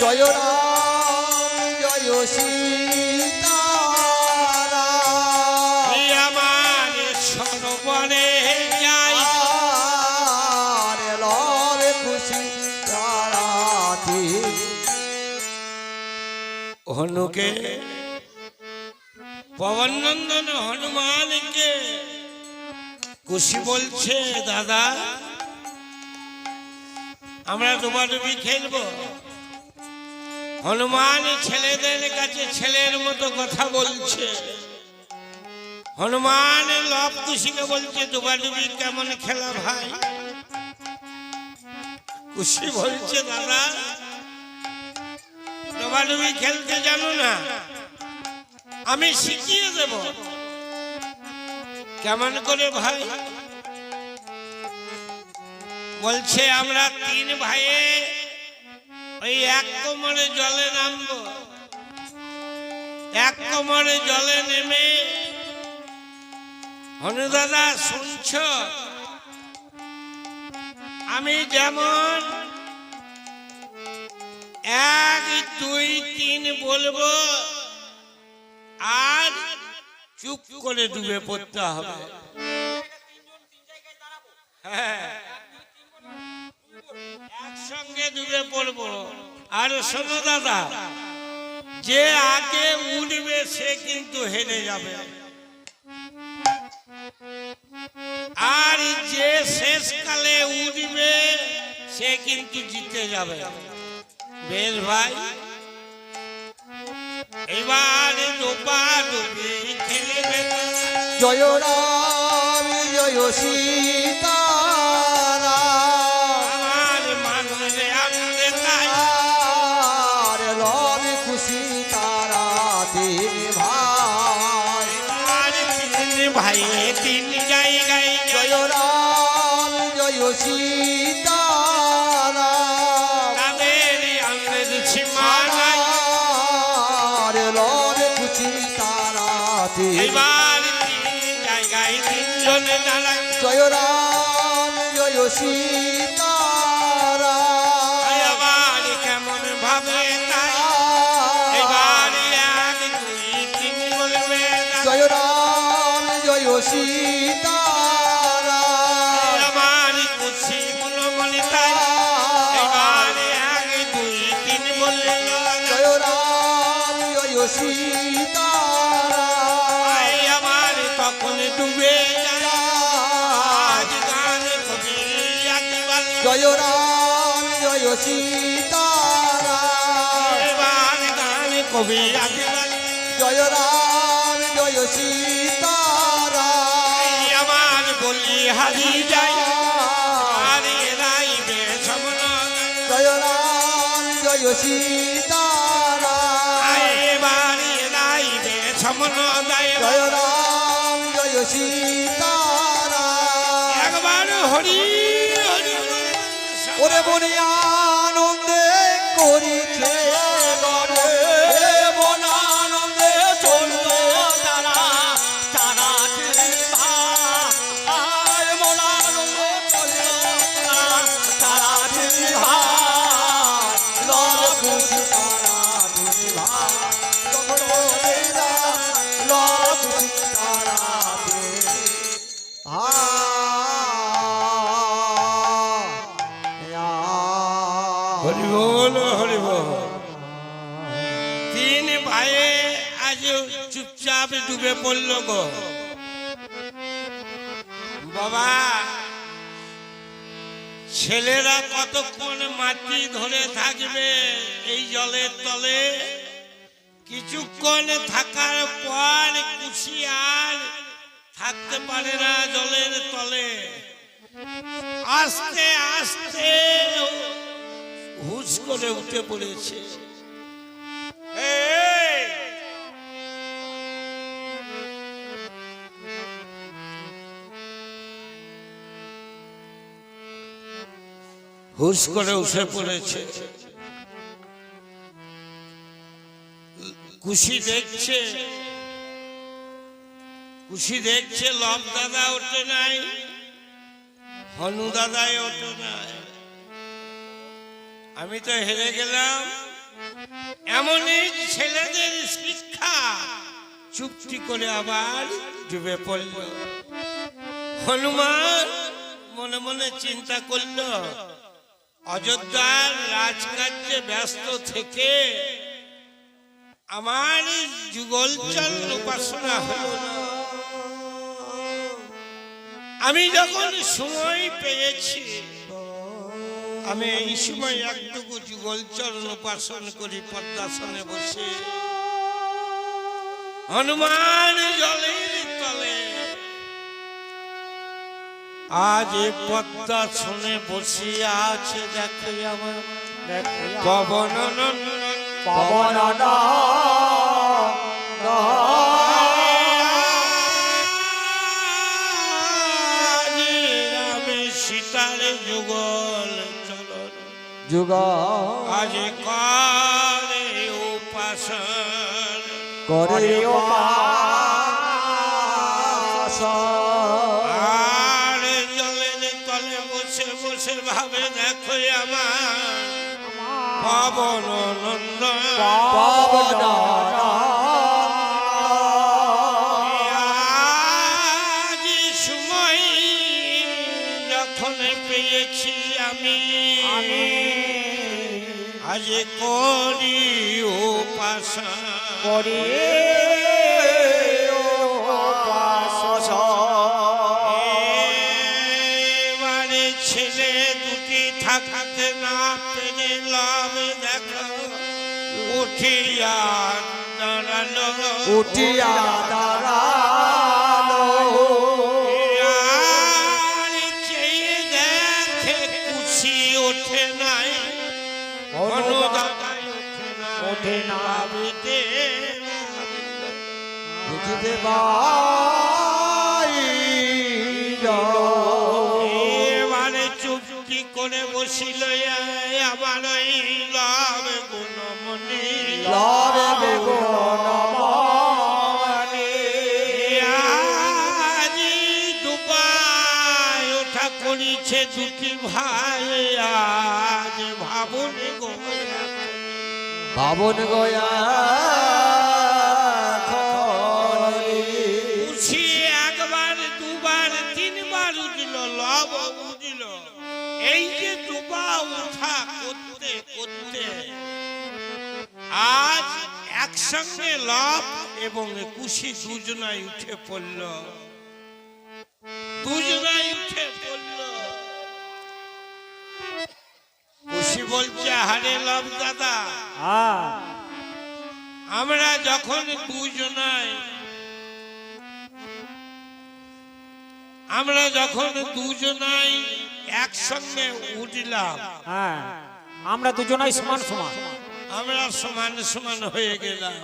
জয় রাম জয় সীতারাম আমার সরোবরে যাই লবে খুশি তারাতে হনুকে পবননন্দন হনুমানকে খুশি বলছে দাদা আমরা ডুবাডুবি খেলবো। হনুমান ছেলেদের কাছে ছেলের মতো কথা বলছে। হনুমান লব খুশিকে বলছে ডুবাডুবি কেমন খেলা ভাই? খুশি বলছে দাদা ডুবাডুবি খেলতে জানো না, আমি শিখিয়ে দেব। কেমন করে ভাই? বলছে আমরা তিন ভাইয়ে ওই এক কোমরে জলে নামবো। এক কোমরে জলে নেমে হনু দাদা শুনছ আমি যেমন 1 2 3 বলবো আর চুপ করে ডুবে পড়তে হবে। হ্যাঁ একসঙ্গে ডুবে পড়বো। আর শোনো দাদা যে আগে উঠবে সে কিন্তু হেরে যাবে, আর যে শেষকালে উঠবে সে কিন্তু জিতে যাবে। বেশ ভাই এবার ডোবাডুবি খেলবে। জয় রাম জয় সীতারাম আমার মানুষে আমরে তাই লবে খুশি তারাতে ভাই আর তিন ভাই তিন জায়গায় জয় রাম জয় সীতারাম তাদের আমরে সীমানায় লবে খুশি তারাতে এবার তিন জায়গায় তিনজনে দাঁড়ায়। জয় রাম জয় সীতারাম এবার কেমন ভাবে তাই এবার 1 2 3 বলবে জয় রাম জয় সীতারাম আমার খুশি মনে মনে তাই এবার 1 2 3 বলবে জয় রাম জয় সীতারাম আমার তখন ডুবে আজ গান কবি একবার জয় রাম জয় সীতারাম এবার গান কবি একবার জয় রাম জয় সীতারাম আমার বলি হারি যাই আর এরাই বেসমন জয় রাম জয় সীতারাম এবার এরাই বেসমন জয় রাম জয় সীতারাম একবার হরি হরি ওরে বনে আনন্দে করিছে গরে বন আনন্দে চলবে তারা তারা ভাই মন আনন্দে চলবে তারা ভাই লব খুশি তারা ভাই তখন বলে লব খুশি তারা হরি বল হরি বল। তিন ভাইয়ে আজ চুপচাপ ডুবে পড়ল গো বাবা। ছেলেরা কতক্ষণ মাটি ধরে থাকবে এই জলের তলে? কিছুক্ষণ থাকার পর খুশি আর থাকতে পারে না জলের তলে। আস্তে আস্তে হুশ করে উঠে পড়েছে। হুশ করে উঠে পড়েছে। খুশি দেখছে, খুশি দেখছে লব দাদা ওঠে নাই, হনু দাদাই ওঠে নাই। আমি তো হেরে গেলাম, এমনই ছেলেদের শিক্ষা চুক্তি করে আবার ডুবে পড়ল। হনুমান মনে মনে চিন্তা করল, অযোধ্যার রাজকার্যে ব্যস্ত থেকে আমার যুগলচল উপাসনা হলো না। আমি যখন সময় পেয়েছি, আমি এই সময় একটুকু যুগলচরণ উপাসন করি পদ্মাসনে বসে। হনুমান জলের তলে আজ পদ্মাসনে বসিয়া আছে, দেখে আমার পবন পবন সীতার যুগল চলন যুগ আজ করে উপাসন করে আর জলের তলে বসে বসে ভাবে, দেখো আমার পবন নন্দন আজ সময় যখন পেয়েছি আমি আজ করি উপাসনা এবারে ছেলে দুটি থাকতে না পেরে লাভ, দেখো উঠিয়া দাঁড়ালো আর চেয়ে দেখে খুশি ওঠে নাই, অনুদাতায় ওঠে না ভাবিতে এবারে চুপটি করে বসিল আমার ওই লাভ গুণমণি আজি ডুবায় ওঠা করিছে দুটি ভাই, আজ ভাবুন বাবন গয়া খুশি একবার দুবার তিনবার উঠল, লব উঠল। এই যে ডুবা উঠা করতে করতে আজ একসঙ্গে লব এবং খুশি দুজনাই উঠে পড়ল, দুজনাই উঠে পড়ল। খুশি বলছে, হারে লব দাদা, আমরা যখন দুজনাই একসঙ্গে উঠলাম, আমরা দুজনাই সমান সমান, আমরা সমান সমান হয়ে গেলাম।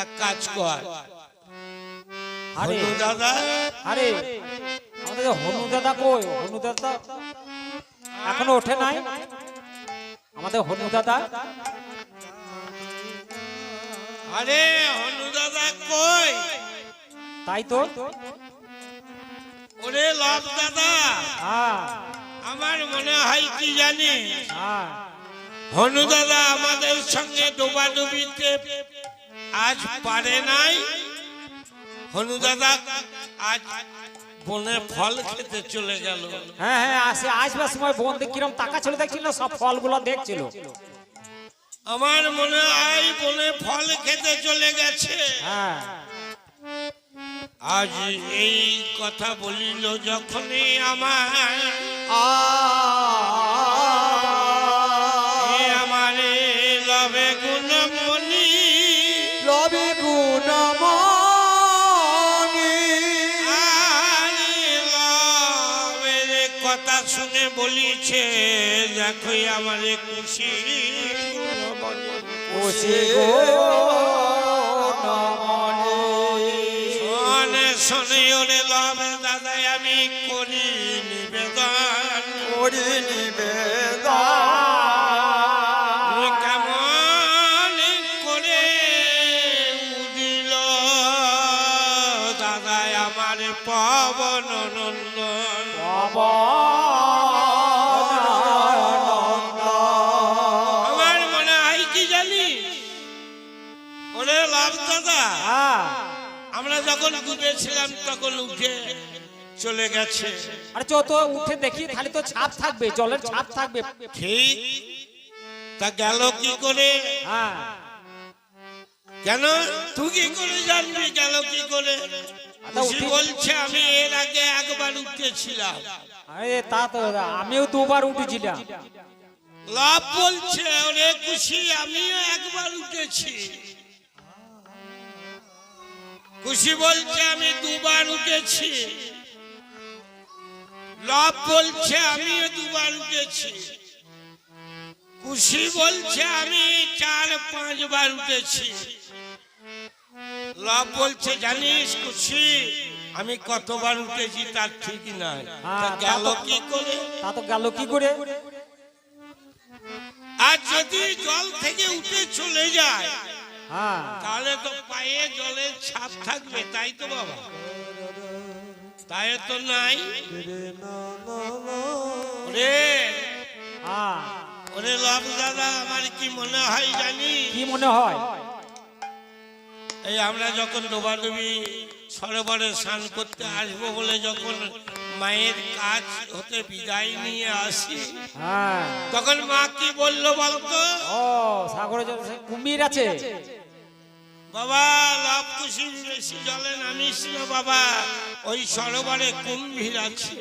এক কাজ কর হনু দাদা, আরে আমাদের হনু দাদা কই? হনু দাদা এখনো ওঠে নাই, আমাদের হনু দাদা। আরে হনু দাদা কই? তাই তো। ওরে লব দাদা, আমার মনে হয় কি জানি, হনু দাদা আমাদের সঙ্গে ডোবাডুবিতে আজ পারে নাই। হনু দাদা আজ বনে ফল খেতে চলে গেল। হ্যাঁ হ্যাঁ, আসবার সময় বোন কিরম টাকা ছিল দেখছিল, সব ফলগুলো দেখছিল। আমার মনে হয় বনে ফল খেতে চলে গেছে। আজ এই কথা বলিল যখনই আমার আমারে লবে গুণমণি কথা শুনে বলিছে, দেখো আমারে খুশি শোনে ওরে লবে দাদা, আমি করি নিবেদন কেমন করে উদিল দাদা আমার পবন নন্দন। আমার ওরে লাভ দাদা, হ্যাঁ আমরা যখন ডুবেছিলাম তখন উঠে চলে গেছে। আরে চ তো উঠে দেখি, খালি তো ছাপ থাকবে, জলের ছাপ থাকবে। ঠিক, তা গেল কি করে? হ্যাঁ কেন তুই কি করে জানবি গেল কি করে? খুশি বলছে আমি এর আগে একবার উঠেছিলাম। আরে তা তো আমিও দুবার উঠেছিলাম। লাভ বলছে ওরে খুশি আমিও একবার উঠেছি। খুশি বলছে আমি দুবার উঠেছি। লাভ বলছে আমিও দুবার উঠেছি। খুশি বলছে আমি 4-5 বার উঠেছি। লাভ বলছে জানিস খুশি আমি কতবার উঠেছি তার ঠিক নাই। তা গেল কি করে? তা তো গেল কি করে? আর যদি জল থেকে উঠে চলে যায় হ্যাঁ তাহলে তো পায়ে জলের ছাপ থাকবে, তাই তো বাবা? তাই তো নাই ওরে। হ্যাঁ ওরে লাভ দাদা, আমার কি মনে হয় জানি? কি মনে হয়? এই আমরা যখন ডোবাডুবি সরোবরে স্নান করতে আসবো বলে যখন মায়ের কাজ হতে বিদায় নিয়ে আসি, হ্যাঁ তখন মা কি বললো বলতো? ও সাগরে কুমির আছে বাবা লাভ খুশি বেশি জলে নামিস না বাবা, ওই সরোবরে কুম্ভীর আছে।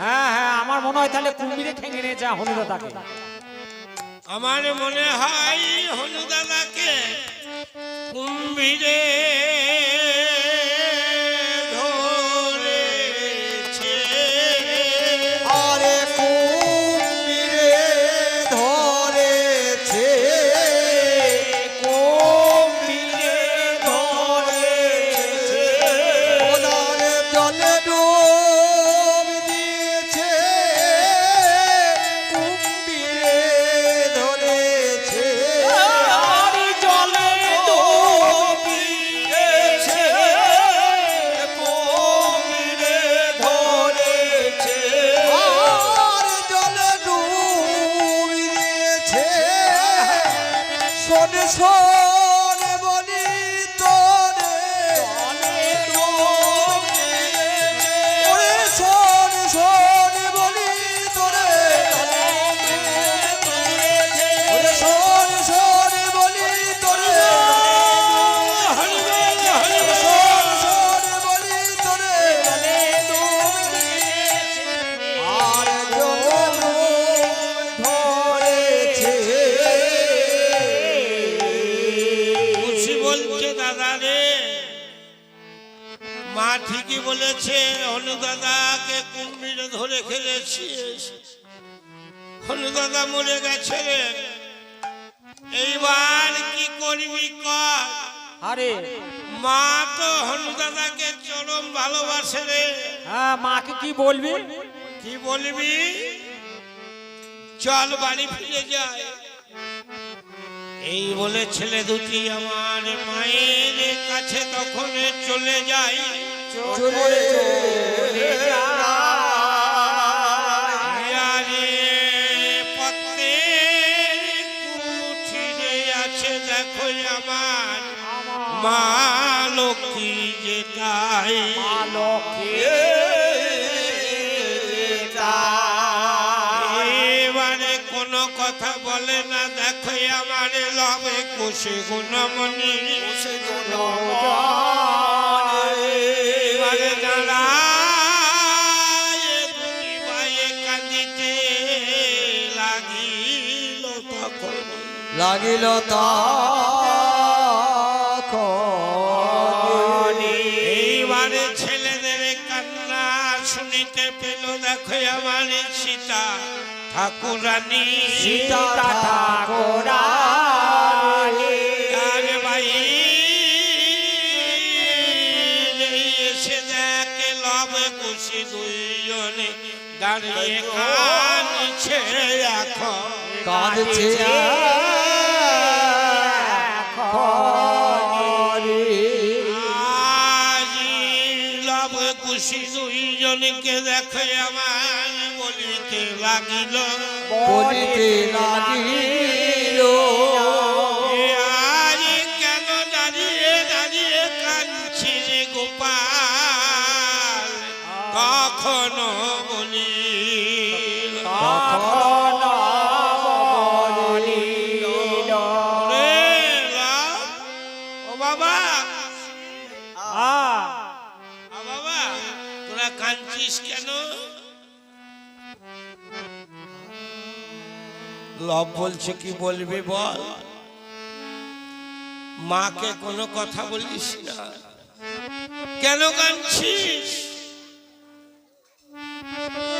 হ্যাঁ হ্যাঁ আমার মনে হয় তাহলে কুমিরে ঠেঙে নিয়ে যা হনুদাদাকে। আমার মনে হয় হনুদাদাকে কুম্ভীরে ধরেছে। আরে কুমিরে ধরেছে, কুমিরে ধরেছে। ওদারে জলে ডুব দিয়েছে, কুমিরে ধরেছে। আরে জলে ডুব দিয়েছে, কুমিরে ধরেছে। আর জলে ডুব দিয়েছে, শোন শোন বলি তোরে, ওরে শোন শোন বলি তোরে, ওরে শোন শোন বলি তোরে, শোন শোন বলি তোরে। আর জলে ধরেছে। খুশি বলছে দাদা রে, মা ঠিকই বলেছে হনুদাদাকে কুম্ভীরে ধরে খেলেছিস। হনুদাদা মরে গেছে রে, এইবার কি করবি কর? আরে মা তো হনুদাদাকে চরম ভালোবাসে রে। হ্যাঁ মাকে কি বলবি? কি বলবি? চল বাড়ি ফিরে যায়। এই বলে ছেলে দুটি আমার মায়ের কাছে তখন চলে যায়। চলে আরে পথের কুঠিরে আছে দেখো আমার মা লক্ষ্মী যেটাই। এবারে কোনো কথা বলে না দেখো আমার লবে কুশি গুণমণি। এবারে দাঁড়ায় দুটি মায়ে কাঁদিতে লাগিল তখন। লাগিল তখন এইবারে ছেলেদের কান্না শুনিতে পেল দেখো আমার সীতা ঠাকুরানী। সীতা ঠাকুরানী। আরে ভাই এসে দেখে লব খুশি দুইজনে দাঁড়িয়ে কাঁদছে এখন। কাঁদছে আজি লব খুশি দুইজনকে দেখে আমার বলিতে লাগিল। বলিতে লাগিল আজ কেন জানি তখন বলিল ওরে রাম, ও বাবা বাবা তোরা কাঁদছিস কেন? লব বলছে কি বলবি বল, মাকে কোনো কথা বলিস না, কেন কাঁদছিস?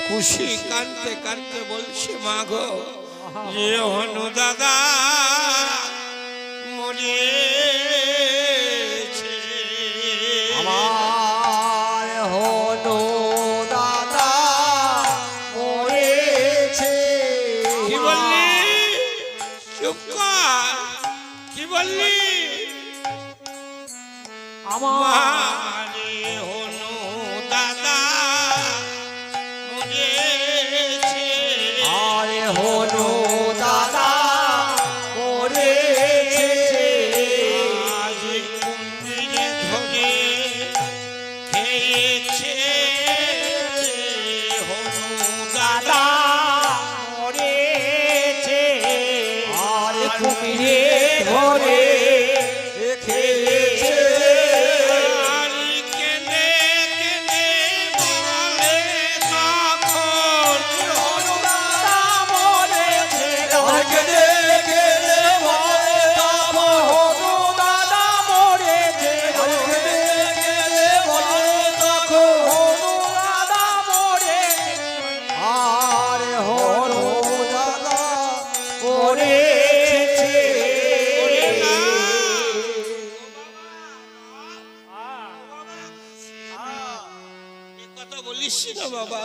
খুশি কাঁদতে কাঁদতে বলছে মা গো, যে হনু দাদা মরিয়েছে, আমার হনু দাদা মরেছে। কি বললি? চুপ কর, কি বললি? মারে হনু দাদা মরিয়েছে, আরে হনু দাদা মরেছে। আজ কুম্ভীরে ধরে খেয়েছে হনু দাদা মরেছে আরে কুমিরে ধরে খেয়েছে। আর কেঁদে কেঁদে বলে তখন হনু দাদা মরেছে। আর কেঁদে কেঁদে বলে তখন হনু দাদা মরেছে। আর কেঁদে কেঁদে বলে তখন হনু দাদা মরেছে। আরে হনু দাদা মরেছে। ওরে না, এ কথা বলিস না বাবা,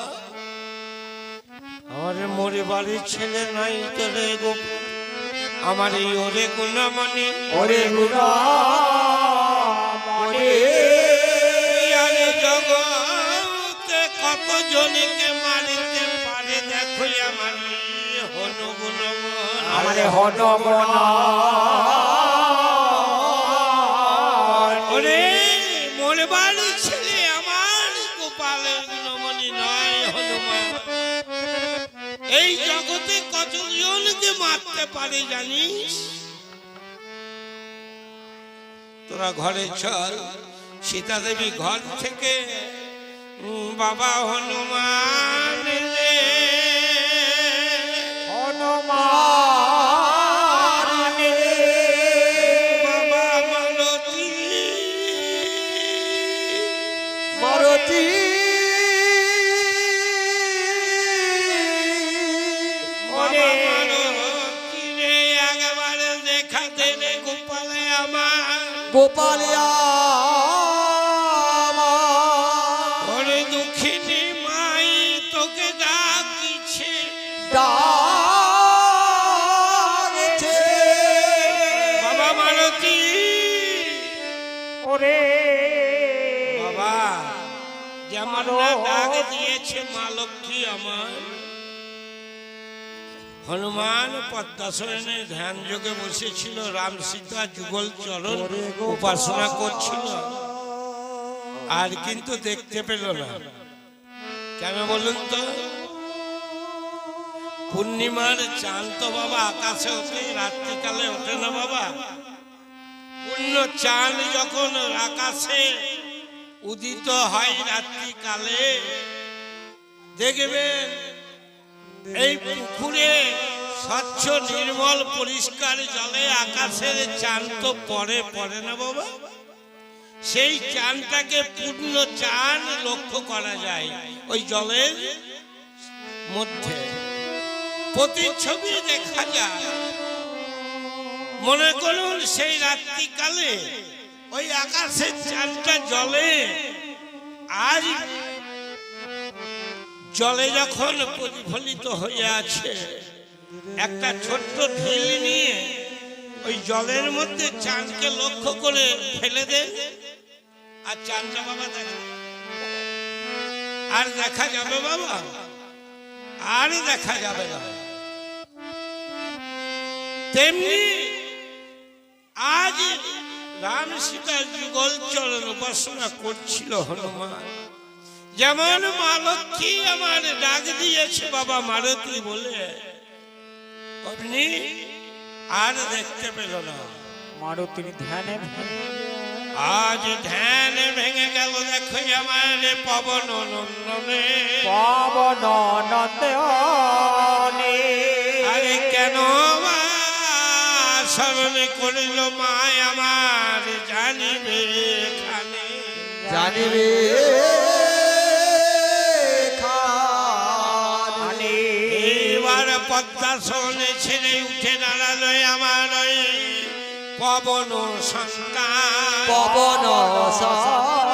আমার মরে বাড়ির ছেলে নাই তোরে গো, আমার এই ওরে গুণামণি ওরে গুনা মরে। আরে জগতে কত জনকে মারিতে পারে, দেখো আমার এই হনু গুণমন। আমারে হনমনা ওরে মরে বাড়ির ছেলে আমার গোপালের গুণমণি নয় হনুমান, এই জগতে কতজনকে মারতে পারে জানিস? তোরা ঘরে চল, সীতা দেবী ঘর থেকে বাবা হনুমান রে, হনুমান বাবা মালতী, মারতি বাবা মালতী রে, একবারে দেখা দেবে গোপালে আমার, গোপালিয়া ওরে দুঃখিনী মাই তোকে ডাকিছে, ডাকছে। বাবা মালতী, ওরে বাবা যেমন না ডাক দিয়েছে মা লক্ষ্মী আমার। হনুমান পদ্মাসনে ধ্যান যোগে বসেছিল, রাম সীতা যুগল চরণ উপাসনা করছিল, আর কিন্তু দেখতে পেল না। কেন বলুন তো? পূর্ণিমার চাঁদ তো বাবা আকাশে ওঠে, রাত্রিকালে ওঠে না বাবা। পূর্ণ চাঁদ যখন আকাশে উদিত হয় রাত্রিকালে, দেখবেন এই পুকুরে স্বচ্ছ নির্মল পরিষ্কার জলে আকাশের চাঁদ তো পড়ে পড়ে না বাবা, সেই চাঁদটাকে পূর্ণ চাঁদ লক্ষ্য করা যায় ওই জলের মধ্যে, প্রতিচ্ছবি দেখা যায়। মনে করুন সেই রাত্রিকালে ওই আকাশের চাঁদটা জলে, আর জলে যখন প্রতিফলিত হয়ে আছে, একটা ছোট্ট ঢিল নিয়ে ওই জলের মধ্যে চাঁদকে লক্ষ্য করে ফেলে দেন, আর চাঁদটা বাবা দেখা, আর দেখা যাবে বাবা? আর দেখা যাবে না। তেমনি আজ রাম সীতা যুগল চরণ উপাসনা করছিল হনুমান, যেমন মা লক্ষ্মী আমার ডাক দিয়েছে বাবা মারুতি বলে, অমনি আর দেখতে পেল না। মারুতির ধ্যানে আজ ধ্যান ভেঙে গেল, দেখো আমার পবন নন্দনে। পবন নন্দনে আরে কেন মা স্মরণ করিল মায় আমার, জানিবে খানে জানিবে আনে এবার পদ্মাসন ছেড়ে উঠে দাঁড়ালো আমার ওই পবন সন্তান। পবন সন্তান।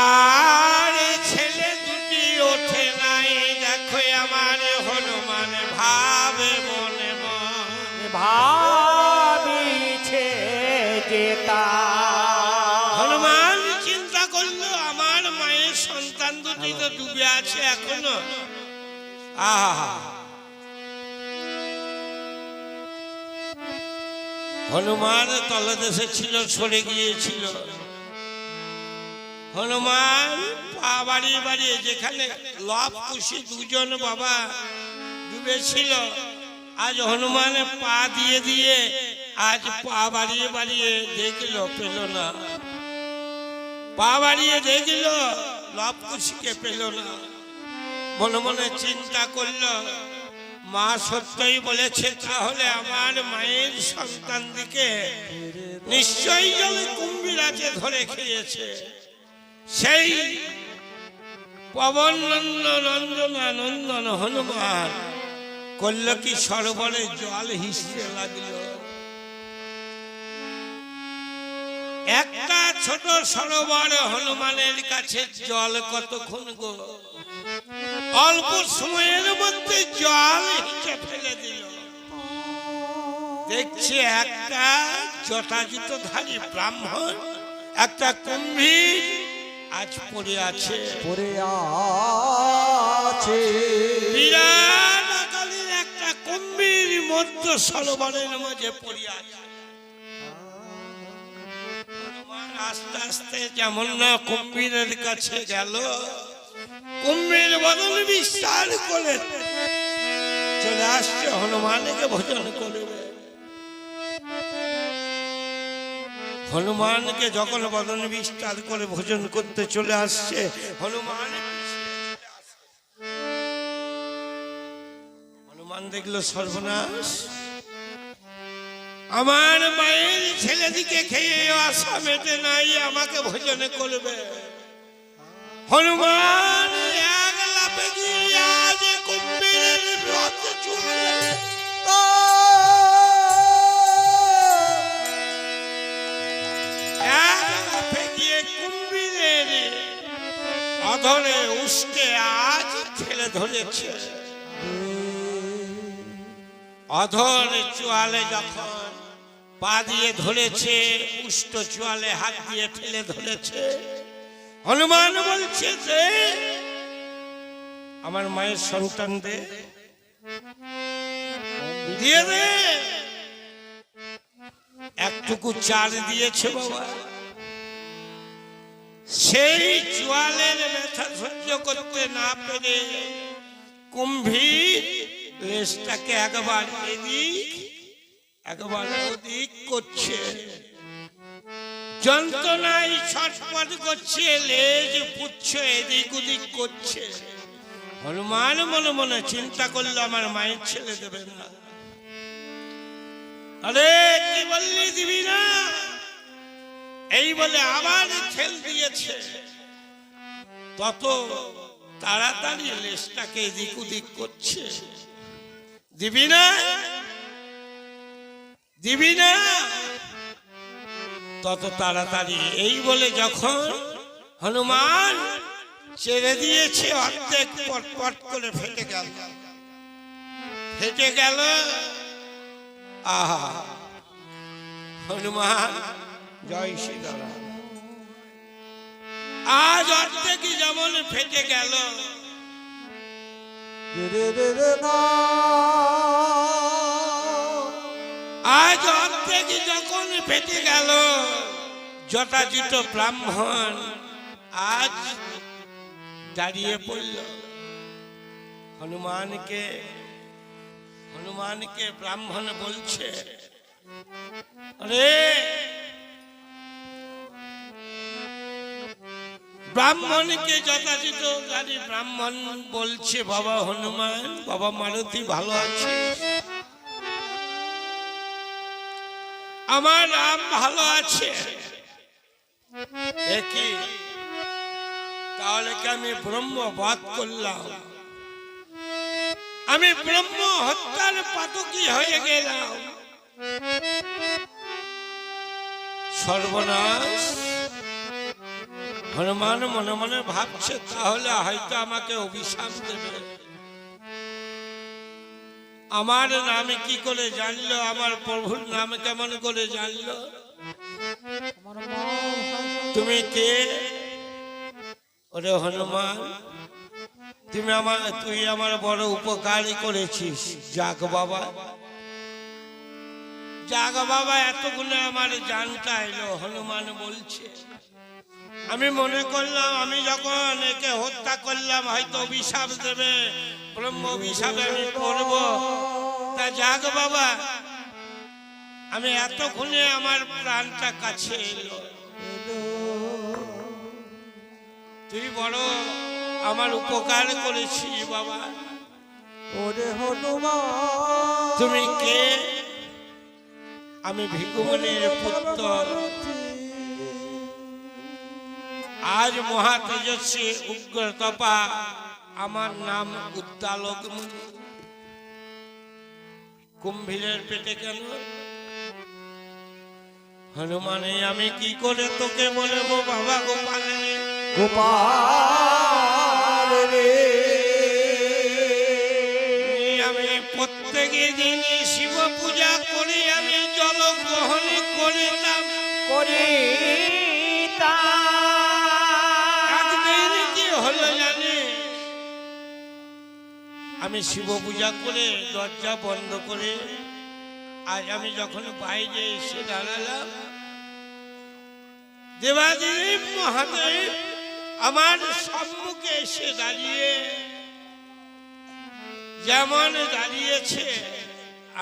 আর ছেলে দুটি ওঠে নাই, দেখো আমার হনুমান ভাবে মনে মনে। ভাবিছে যেতা হনুমান চিন্তা করলো আমার মায়ের সন্তান দুটি তো ডুবে আছে এখনো। আহা, হনুমান তলদেশে ছিল, সরে গিয়েছিল। হনুমান পা বাড়িয়ে বাড়িয়ে, যেখানে লব কুশি দুজন বাবা ডুবেছিল, আজ হনুমান পা দিয়ে দিয়ে আজ পা বাড়িয়ে বাড়িয়ে দেখল, পেল না। পা বাড়িয়ে দেখল, লব কুশিকে পেল না। মনে মনে চিন্তা করল, মা সত্যই বলেছে, তাহলে আমার মায়ের সন্তান দিকে নিশ্চয়ই জলে কুম্ভীরাজে ধরে খেয়েছে। সেই পবন নন্দনা নন্দন হনুমান করল কি, সরোবরে জল হিসতে লাগলো। একটা ছোট সরোবর হনুমানের কাছে, জল কতক্ষণ গো, অল্প সময়ের মধ্যে জল হিচে ফেলে দিল। দেখছে একটা জটাজুতধারী ব্রাহ্মণ, একটা কুম্ভীর আজ পড়ে আছে। পড়ে আছে বিরাট আকারের একটা কুম্ভীর মধ্য সরোবরের মাঝে পড়ে আছে। আস্তে আস্তে যেমন না কুম্ভীরের কাছে গেল, কুম্ভীর বদন বিস্তার করে চলে আসছে হনুমানকে ভোজন করবে। হনুমানকে যখন বদন বিস্তার করে ভোজন করতে চলে আসছে, হনুমান দেখলো সর্বনাশ, আমার মায়ের ছেলেদিকে খেয়ে আশা মেটে নাই, আমাকে ভোজন করবে। হনুমান এক লাফে গিয়ে আজ কুম্ভীরের রথ চুড়ে এক লাফে গিয়ে কুম্ভীরের অধরে উষ্ঠে আজ ঠেলে ধরেছে। অধর চোয়ালে যখন পা দিয়ে ধরেছে, উষ্ঠ চোয়ালে হাত দিয়ে ঠেলে ধরেছে। হনুমান বলছে যে আমার মায়ের সন্তান দে, দিয়ে দে। একটুকু চাল দিয়েছে বাবা, সেই চোয়ালের ব্যথা সহ্য করতে না পেরে কুম্ভীর লেজটাকে একবার এদিক একবার ওদিক করছে, যন্ত্রণায় ছটফট করছে, লেজ পুচ্ছে এদিক ওদিক করছে। হনুমান মনে মনে চিন্তা করলো, আমার মায়ের ছেলে দেবে না। আরে কি বললি, দিবি না? এই বলে আবার ঠেল দিয়েছে। তত তাড়াতাড়ি লেজটাকে এদিক ওদিক করছে, দিবি না দিবি না, তত তাড়াতাড়ি। এই বলে যখন হনুমান ছেড়ে দিয়েছে, অর্ধেক পটপট করে ফেটে গেল, ফেটে গেল। আহা, হনুমান জয় শ্রীরাম। আজ অর্ধেকই যেমন ফেটে গেল, আজ অর্ধেক যখন ফেটে গেল, জটাজুট ব্রাহ্মণ আজ দাঁড়িয়ে পড়ল। হনুমানকে ব্রাহ্মণ বলছে, আরে ব্রাহ্মণকে যথাযথ গাড়ি ব্রাহ্মণ বলছে, বাবা হনুমান, বাবা মারুতি ভালো আছে, আমার নাম ভালো আছে। একই তাহলে কি আমি ব্রহ্ম বধ করলাম? আমি ব্রহ্ম হত্যার পাতকী হয়ে গেলাম। সর্বনাশ। হনুমান মনে মনে ভাবছে, তাহলে হয়তো আমাকে অভিশাপ দেবে। আমার নামে কি করে জানলো? আমার প্রভুর নাম কেমন করে জানলো? তুমি কে? ওরে হনুমান, তুই আমার বড় উপকারই করেছিস। যাক বাবা, যাক বাবা, এতগুলো আমার জানটা এলো। হনুমান বলছে, আমি মনে করলাম আমি যখন একে হত্যা করলাম হয়তো অভিশাপ দেবে, ব্রহ্ম অভিশাপে আমি পড়ব। তা যাক বাবা, আমি এতক্ষণে আমার প্রাণটা কাছে এলো। তুই বড় আমার উপকার করেছিস বাবা। ওরে হনুমান, তুমি কে? আমি ভিক্ষুমণির পুত্র। আজ মহা তেজস্বী উগ্র তপা, আমার নাম উত্তালক মুনি। কুম্ভীরের পেটে কেন? হনুমানে আমি কি করে তোকে বলবো বাবা গোপাল রে? গোপাল রে, আমি প্রত্যেকে দিন শিব পূজা করে আমি জল গ্রহণ করলাম। একদিন কি হলো জানে? আমি শিব পূজা করে দরজা বন্ধ করে আজ আমি যখন বাইরে এসে দাঁড়ালাম, দেবাদেব মহাদেব আমার সম্মুখে এসে দাঁড়িয়ে যেমন দাঁড়িয়েছে,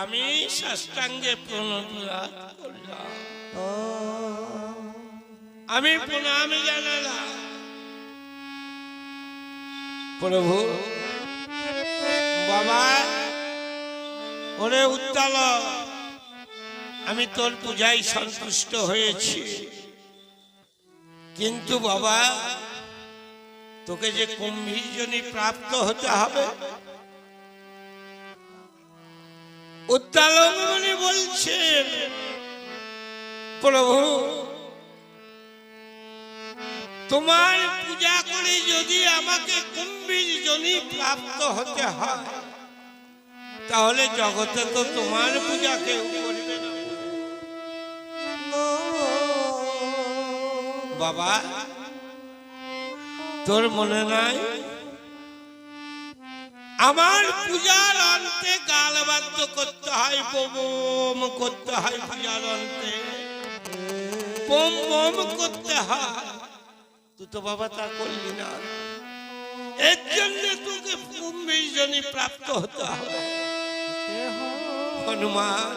আমি সাষ্টাঙ্গে প্রণাম করলাম। আমি প্রণাম জানালাম, প্রভু বাবা, ওরে উত্তালক, আমি তোর পূজায় সন্তুষ্ট হয়েছি, কিন্তু বাবা তোকে যে কুম্ভীরজনী প্রাপ্ত হতে হবে। উত্তালক মুনি বলছেন, প্রভু তোমার পূজা করে যদি আমাকে কুম্ভীরজনী প্রাপ্ত হতে হয়, তাহলে জগতে তো তোমার পূজা কেউ করবে না। বাবা তোর মনে নাই আমার পূজার অন্তে গালবাদ্য করতে হয়, বোম করতে হয়, পূজার অন্তে বোম বোম করতে হয়। তুই তো বাবা তা করলি না, এর জন্য তোকে কুম্ভীরজনী প্রাপ্ত হতে হবে। হনুমান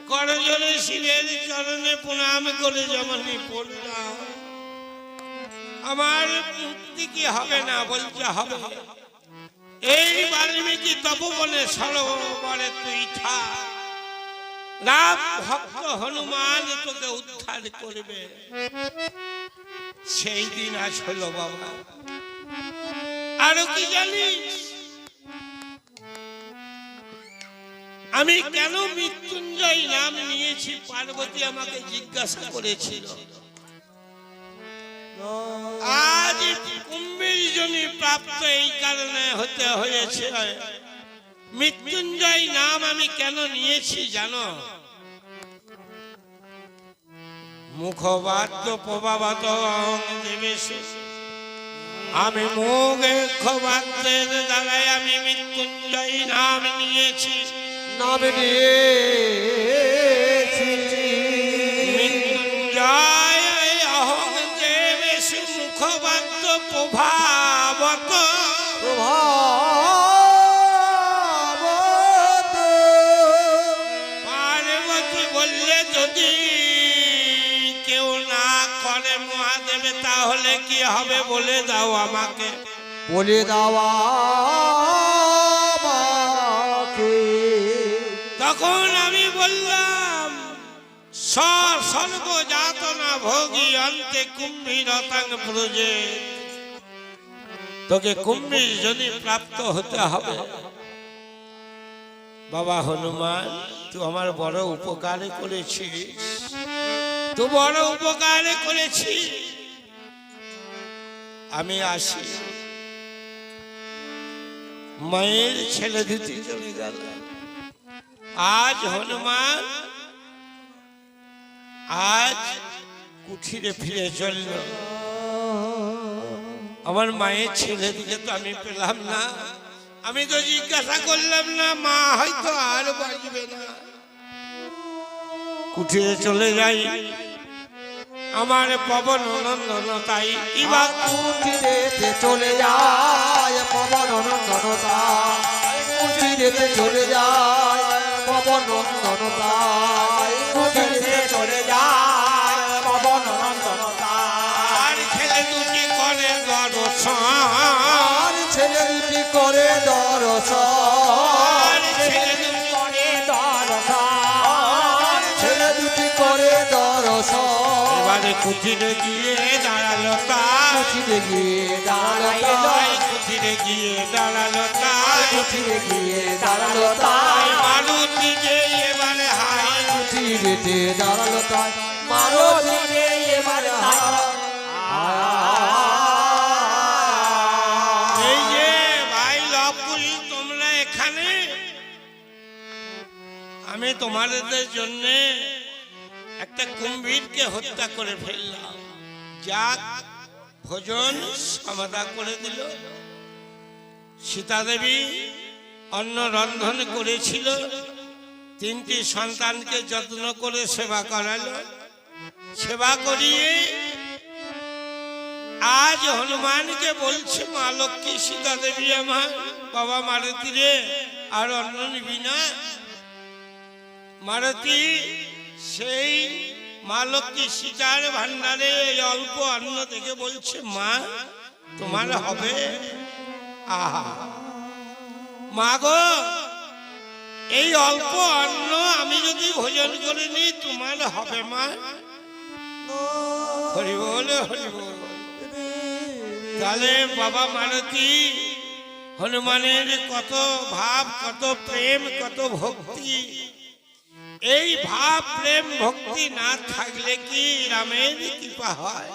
করজোরে শিবের চরণে প্রণাম করে যেমনই পড়লাম, আমার মুক্তি কি হবে না? বলতে হবে। এই বাল্মীকি তপবনে সরোবরে তুই থাক, রাম ভক্ত হনুমান তোকে উদ্ধার করবে। সেই দিন আজ হলো বাবা। আরো কি জানিস? আমি কেন মৃত্যুঞ্জয় নাম নিয়েছি? পার্বতী আমাকে জিজ্ঞাসা করেছিল। আজ কুম্ভীরজনী প্রাপ্ত এই কারণে হতে হয়েছে। মৃত্যুঞ্জয় নাম আমি কেন নিয়েছি জানো? মুখবাদ্য প্রভাবাত দেবেশ, আমি মুখবাদ্যের দ্বারাই আমি মৃত্যুঞ্জয় নাম নিয়েছি। নাম নিয়েছি মৃত্যুঞ্জয় অহং যে বেশ মুখবাদ্য প্রভাবত প্রভাবত পার্বতী বললে যদি কেউ না করে মহাদেবে তাহলে কি হবে বলে দাও আমাকে। বলে দেওয়া আমাকে। তখন আমি বললাম সর্বযাতনা ভোগী অন্তে কুম্ভীরতাং ব্রজে, তোকে কুম্ভীর যদি প্রাপ্ত হতে হবে। বাবা হনুমান তুই আমার বড় উপকার করেছিস, তুই বড় উপকার করেছিস, আমি আসি। মায়ের ছেলে দুটি চলে গেল। আজ হনুমান আজ কুঠিরে ফিরে চলল। আমার মায়ের ছেলে দিকে তো আমি পেলাম না, আমি তো জিজ্ঞাসা করলাম না, মা হয়তো আর বাঁচবে না। কুঠিরে চলে যাই, আমার পবন নন্দন তাই এবার কুঠিরেতে চলে যায় পবন নন্দন তাই, কুঠিরেতে চলে যায় পবন নন্দন তাই, কুঠিরেতে চলে যায় পবন নন্দন তাই। আর ছেলে দুটি করে দর্শন, আর ছেলে দুটি করে দর্শন, আর ছেলে দুটি করে দর্শন, ছেলে দুটি করে দর্শন। এবারে কুঠিরে গিয়ে দাঁড়ালো তাই, কুঠিরে গিয়ে দাঁড়ালো তাই কুঠিরে গিয়ে দাঁড়ালো তাই, কুঠিরে গিয়ে দাঁড়ালো তাই, মারুতি যে এবারে হাই, কুঠিরেতে দাঁড়ালো তাই, মারুতি যে এবারে এই যে ভাই লবকুশ তোমরা এখানে, আমি তোমাদের জন্য একটা কুম্ভীরকে হত্যা করে ফেললাম, যাক ভোজন সমাধা করে দিল। সীতা দেবী অন্ন রন্ধন করেছিল, তিনটি সন্তানকে যত্ন করে সেবা করালো, সেবা করিয়ে আজ হনুমানকে বলছে মা লক্ষ্মী সীতা দেবী আমার বাবা মারুতি রে আর অন্ন নিবি না। মারুতি সেই মা লক্ষ্মী সীতার ভান্ডারে এই অল্প অন্ন দেখে বলছে মা তোমার হবে। আহা মা গো, এই অল্প অন্ন আমি যদি ভোজন করে নিই তোমার হবে মা। হরি বল হরি বল। তাহলে বাবা মারুতি হনুমানের কত ভাব, কত প্রেম, কত ভক্তি। এই ভাব প্রেম ভক্তি না থাকলে কি রামের কৃপা হয়?